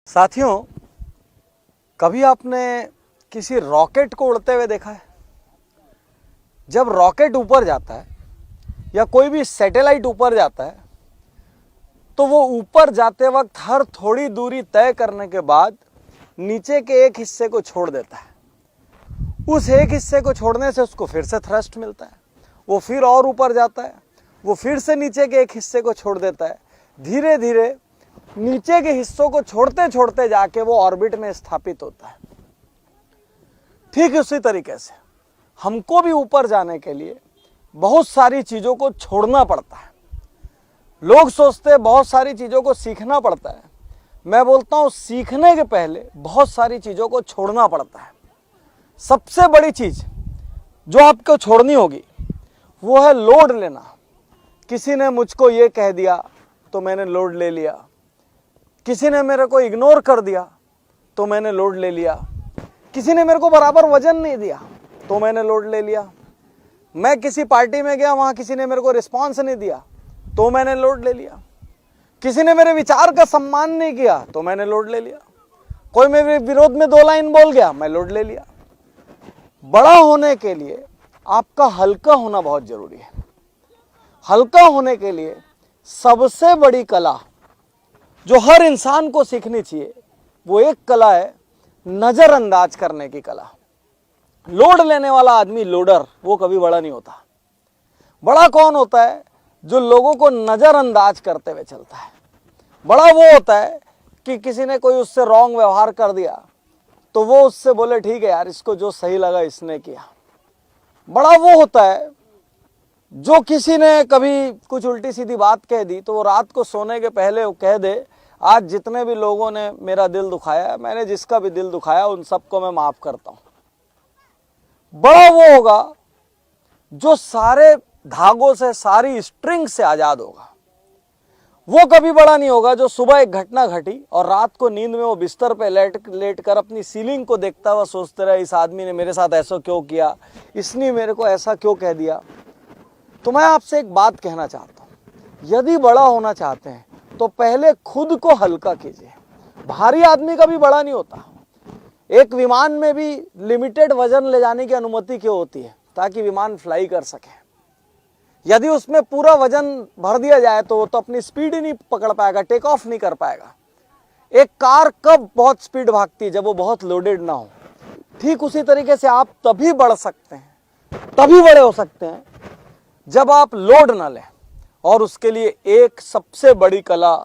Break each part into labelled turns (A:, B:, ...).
A: साथियों, कभी आपने किसी रॉकेट को उड़ते हुए देखा है? जब रॉकेट ऊपर जाता है या कोई भी सैटेलाइट ऊपर जाता है तो वो ऊपर जाते वक्त हर थोड़ी दूरी तय करने के बाद नीचे के एक हिस्से को छोड़ देता है। उस एक हिस्से को छोड़ने से उसको फिर से थ्रस्ट मिलता है, वो फिर और ऊपर जाता है, वो फिर से नीचे के एक हिस्से को छोड़ देता है। धीरे धीरे नीचे के हिस्सों को छोड़ते छोड़ते जाके वो ऑर्बिट में स्थापित होता है। ठीक उसी तरीके से हमको भी ऊपर जाने के लिए बहुत सारी चीजों को छोड़ना पड़ता है। लोग सोचते हैं बहुत सारी चीजों को सीखना पड़ता है। मैं बोलता हूं सीखने के पहले बहुत सारी चीजों को छोड़ना पड़ता है। सबसे बड़ी चीज जो आपको छोड़नी होगी वो है लोड लेना। किसी ने मुझको ये कह दिया तो मैंने लोड ले लिया, किसी ने मेरे को इग्नोर कर दिया तो मैंने लोड ले लिया, किसी ने मेरे को बराबर वजन नहीं दिया तो मैंने लोड ले लिया, मैं किसी पार्टी में गया वहां किसी ने मेरे को रिस्पांस नहीं दिया तो मैंने लोड ले लिया, किसी ने मेरे विचार का सम्मान नहीं किया तो मैंने लोड ले लिया, कोई मेरे विरोध में 2 लाइन बोल गया मैं लोड ले लिया। बड़ा होने के लिए आपका हल्का होना बहुत जरूरी है। हल्का होने के लिए सबसे बड़ी कला जो हर इंसान को सीखनी चाहिए वो एक कला है, नजरअंदाज करने की कला। लोड लेने वाला आदमी लोडर वो कभी बड़ा नहीं होता। बड़ा कौन होता है? जो लोगों को नजरअंदाज करते हुए चलता है। बड़ा वो होता है कि किसी ने कोई उससे रॉन्ग व्यवहार कर दिया तो वो उससे बोले ठीक है यार, इसको जो सही लगा इसने किया। बड़ा वो होता है जो किसी ने कभी कुछ उल्टी सीधी बात कह दी तो वो रात को सोने के पहले वो कह दे आज जितने भी लोगों ने मेरा दिल दुखाया है, मैंने जिसका भी दिल दुखाया उन सबको मैं माफ करता हूं। बड़ा वो होगा जो सारे धागों से, सारी स्ट्रिंग से आजाद होगा। वो कभी बड़ा नहीं होगा जो सुबह एक घटना घटी और रात को नींद में वो बिस्तर पे लेट कर अपनी सीलिंग को देखता हुआ सोचते रहे इस आदमी ने मेरे साथ ऐसा क्यों किया, इसने मेरे को ऐसा क्यों कह दिया। तो मैं आपसे एक बात कहना चाहता हूं, यदि बड़ा होना चाहते हैं तो पहले खुद को हल्का कीजिए। भारी आदमी कभी बड़ा नहीं होता। एक विमान में भी लिमिटेड वजन ले जाने की अनुमति क्यों होती है? ताकि विमान फ्लाई कर सके। यदि उसमें पूरा वजन भर दिया जाए तो वो तो अपनी स्पीड ही नहीं पकड़ पाएगा, टेक ऑफ नहीं कर पाएगा। एक कार कब बहुत स्पीड भागती है? जब वो बहुत लोडेड ना हो। ठीक उसी तरीके से आप तभी बढ़ सकते हैं, तभी बड़े हो सकते हैं जब आप लोड ना लें। और उसके लिए एक सबसे बड़ी कला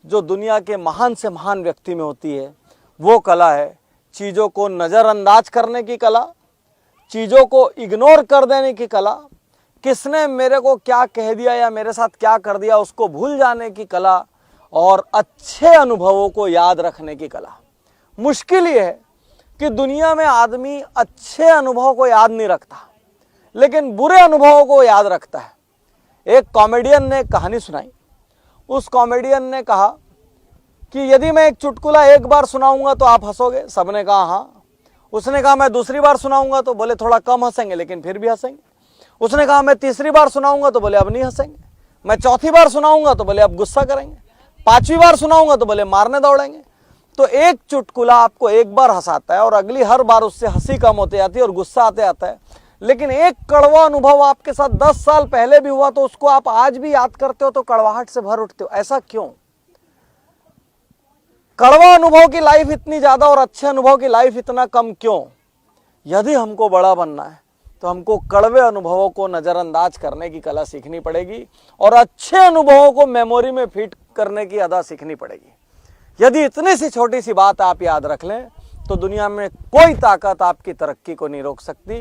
A: जो दुनिया के महान से महान व्यक्ति में होती है वो कला है चीजों को नजरअंदाज करने की कला, चीजों को इग्नोर कर देने की कला, किसने मेरे को क्या कह दिया या मेरे साथ क्या कर दिया उसको भूल जाने की कला, और अच्छे अनुभवों को याद रखने की कला। मुश्किल ये है कि दुनिया में आदमी अच्छे अनुभवों को याद नहीं रखता लेकिन बुरे अनुभवों को याद रखता है। एक कॉमेडियन ने कहानी सुनाई। उस कॉमेडियन ने कहा कि यदि मैं एक चुटकुला एक बार सुनाऊंगा तो आप हंसोगे। सबने कहा हाँ। उसने कहा मैं दूसरी बार सुनाऊंगा तो बोले थोड़ा कम हंसेंगे लेकिन फिर भी हंसेंगे। उसने कहा मैं तीसरी बार सुनाऊंगा तो बोले अब नहीं हंसेंगे। मैं चौथी बार सुनाऊंगा तो बोले अब गुस्सा करेंगे। 5वीं बार सुनाऊंगा तो बोले मारने दौड़ेंगे। तो एक चुटकुला आपको एक बार हंसाता है और अगली हर बार उससे हंसी कम होती जाती है और गुस्सा आते आता है। लेकिन एक कड़वा अनुभव आपके साथ 10 साल पहले भी हुआ तो उसको आप आज भी याद करते हो तो कड़वाहट से भर उठते हो। ऐसा क्यों? कड़वा अनुभव की लाइफ इतनी ज्यादा और अच्छे अनुभव की लाइफ इतना कम क्यों? यदि हमको बड़ा बनना है तो हमको कड़वे अनुभवों को नजरअंदाज करने की कला सीखनी पड़ेगी और अच्छे अनुभवों को मेमोरी में फिट करने की अदा सीखनी पड़ेगी। यदि इतनी सी छोटी सी बात आप याद रख लें तो दुनिया में कोई ताकत आपकी तरक्की को नहीं रोक सकती।